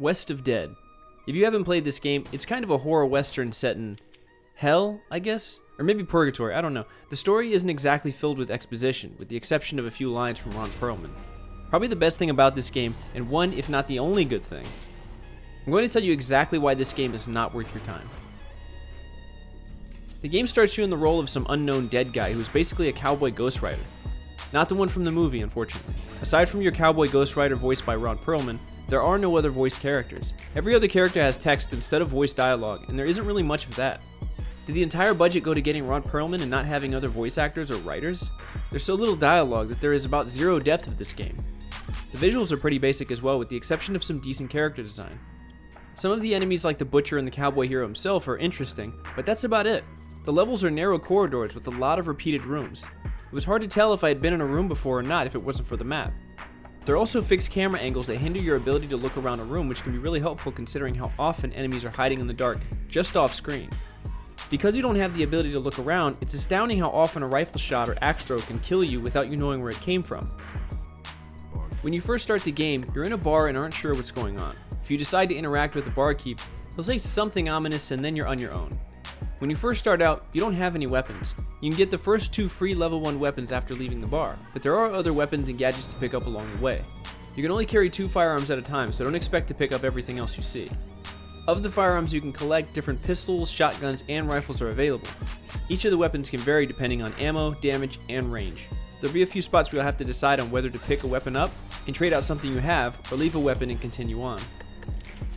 West of Dead. If you haven't played this game, it's kind of a horror western set in hell, I guess? Or maybe purgatory, I don't know. The story isn't exactly filled with exposition, with the exception of a few lines from Ron Perlman. Probably the best thing about this game, and one, if not the only good thing. I'm going to tell you exactly why this game is not worth your time. The game starts you in the role of some unknown dead guy who is basically a Cowboy Ghost Rider. Not the one from the movie, unfortunately. Aside from your Cowboy Ghost Rider voiced by Ron Perlman, there are no other voice characters. Every other character has text instead of voice dialogue, and there isn't really much of that. Did the entire budget go to getting Ron Perlman and not having other voice actors or writers? There's so little dialogue that there is about zero depth of this game. The visuals are pretty basic as well, with the exception of some decent character design. Some of the enemies like the Butcher and the Cowboy Hero himself are interesting, but that's about it. The levels are narrow corridors with a lot of repeated rooms. It was hard to tell if I had been in a room before or not if it wasn't for the map. There are also fixed camera angles that hinder your ability to look around a room, which can be really helpful considering how often enemies are hiding in the dark just off screen. Because you don't have the ability to look around, it's astounding how often a rifle shot or axe throw can kill you without you knowing where it came from. When you first start the game, you're in a bar and aren't sure what's going on. If you decide to interact with the barkeep, he'll say something ominous and then you're on your own. When you first start out, you don't have any weapons. You can get the first 2 free level 1 weapons after leaving the bar, but there are other weapons and gadgets to pick up along the way. You can only carry 2 firearms at a time, so don't expect to pick up everything else you see. Of the firearms you can collect, different pistols, shotguns, and rifles are available. Each of the weapons can vary depending on ammo, damage, and range. There'll be a few spots where you'll have to decide on whether to pick a weapon up and trade out something you have, or leave a weapon and continue on.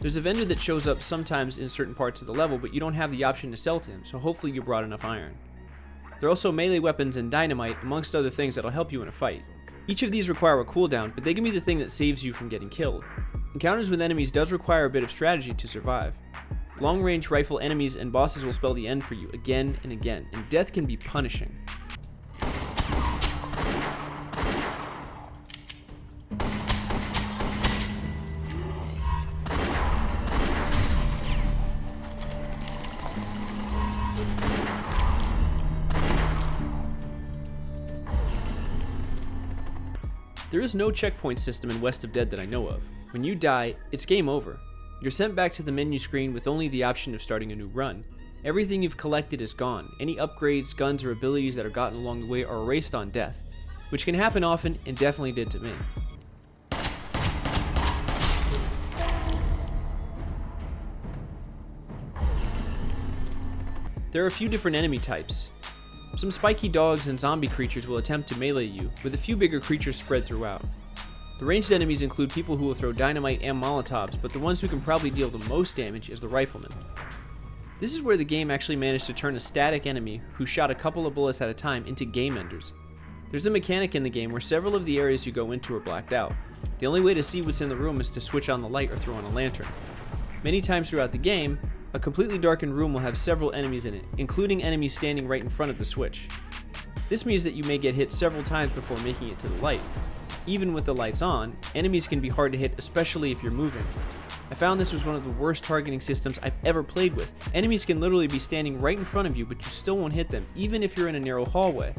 There's a vendor that shows up sometimes in certain parts of the level, but you don't have the option to sell to him, so hopefully you brought enough iron. There are also melee weapons and dynamite, amongst other things that'll help you in a fight. Each of these require a cooldown, but they can be the thing that saves you from getting killed. Encounters with enemies does require a bit of strategy to survive. Long-range rifle enemies and bosses will spell the end for you again and again, and death can be punishing. There is no checkpoint system in West of Dead that I know of. When you die, it's game over. You're sent back to the menu screen with only the option of starting a new run. Everything you've collected is gone. Any upgrades, guns, or abilities that are gotten along the way are erased on death, which can happen often and definitely did to me. There are a few different enemy types. Some spiky dogs and zombie creatures will attempt to melee you, with a few bigger creatures spread throughout. The ranged enemies include people who will throw dynamite and molotovs, but the ones who can probably deal the most damage is the riflemen. This is where the game actually managed to turn a static enemy who shot a couple of bullets at a time into game enders. There's a mechanic in the game where several of the areas you go into are blacked out. The only way to see what's in the room is to switch on the light or throw on a lantern. Many times throughout the game, a completely darkened room will have several enemies in it, including enemies standing right in front of the switch. This means that you may get hit several times before making it to the light. Even with the lights on, enemies can be hard to hit, especially if you're moving. I found this was one of the worst targeting systems I've ever played with. Enemies can literally be standing right in front of you, but you still won't hit them, even if you're in a narrow hallway.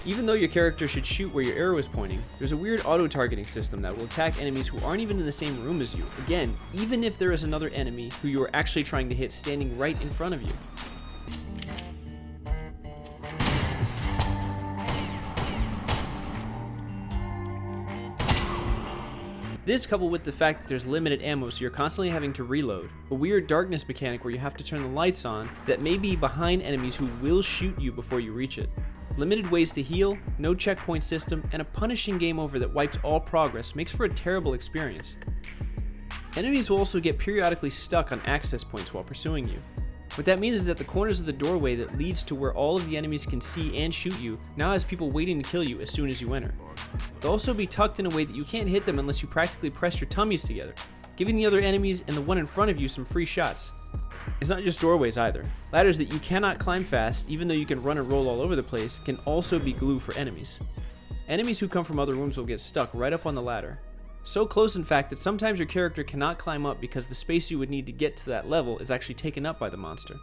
Even though your character should shoot where your arrow is pointing, there's a weird auto-targeting system that will attack enemies who aren't even in the same room as you. Again, even if there is another enemy who you are actually trying to hit standing right in front of you. This, coupled with the fact that there's limited ammo, so you're constantly having to reload. A weird darkness mechanic where you have to turn the lights on that may be behind enemies who will shoot you before you reach it. Limited ways to heal, no checkpoint system, and a punishing game over that wipes all progress makes for a terrible experience. Enemies will also get periodically stuck on access points while pursuing you. What that means is that the corners of the doorway that leads to where all of the enemies can see and shoot you now has people waiting to kill you as soon as you enter. They'll also be tucked in a way that you can't hit them unless you practically press your tummies together, giving the other enemies and the one in front of you some free shots. It's not just doorways either. Ladders that you cannot climb fast, even though you can run and roll all over the place, can also be glue for enemies. Enemies who come from other rooms will get stuck right up on the ladder. So close in fact that sometimes your character cannot climb up because the space you would need to get to that level is actually taken up by the monster.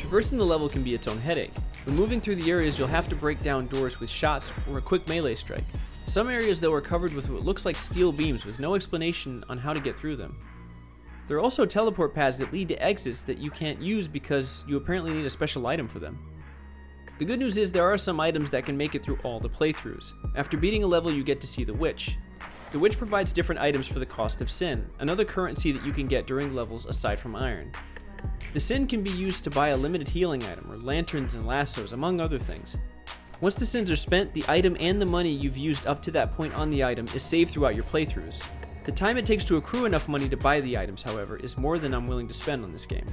Traversing the level can be its own headache. When moving through the areas, you'll have to break down doors with shots or a quick melee strike. Some areas, though, are covered with what looks like steel beams with no explanation on how to get through them. There are also teleport pads that lead to exits that you can't use because you apparently need a special item for them. The good news is there are some items that can make it through all the playthroughs. After beating a level, you get to see the Witch. The Witch provides different items for the cost of Sin, another currency that you can get during levels aside from Iron. The Sin can be used to buy a limited healing item, or lanterns and lassos, among other things. Once the Sins are spent, the item and the money you've used up to that point on the item is saved throughout your playthroughs. The time it takes to accrue enough money to buy the items, however, is more than I'm willing to spend on this game.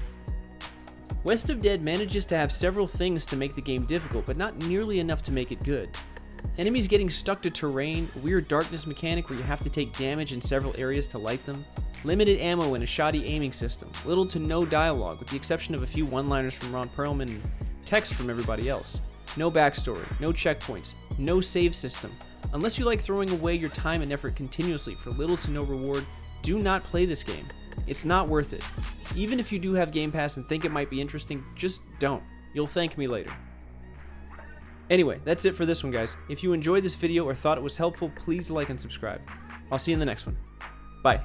West of Dead manages to have several things to make the game difficult, but not nearly enough to make it good. Enemies getting stuck to terrain, a weird darkness mechanic where you have to take damage in several areas to light them, limited ammo and a shoddy aiming system, little to no dialogue with the exception of a few one-liners from Ron Perlman and text from everybody else. No backstory, no checkpoints, no save system. Unless you like throwing away your time and effort continuously for little to no reward, do not play this game. It's not worth it. Even if you do have Game Pass and think it might be interesting, just don't. You'll thank me later. Anyway, that's it for this one, guys. If you enjoyed this video or thought it was helpful, please like and subscribe. I'll see you in the next one. Bye.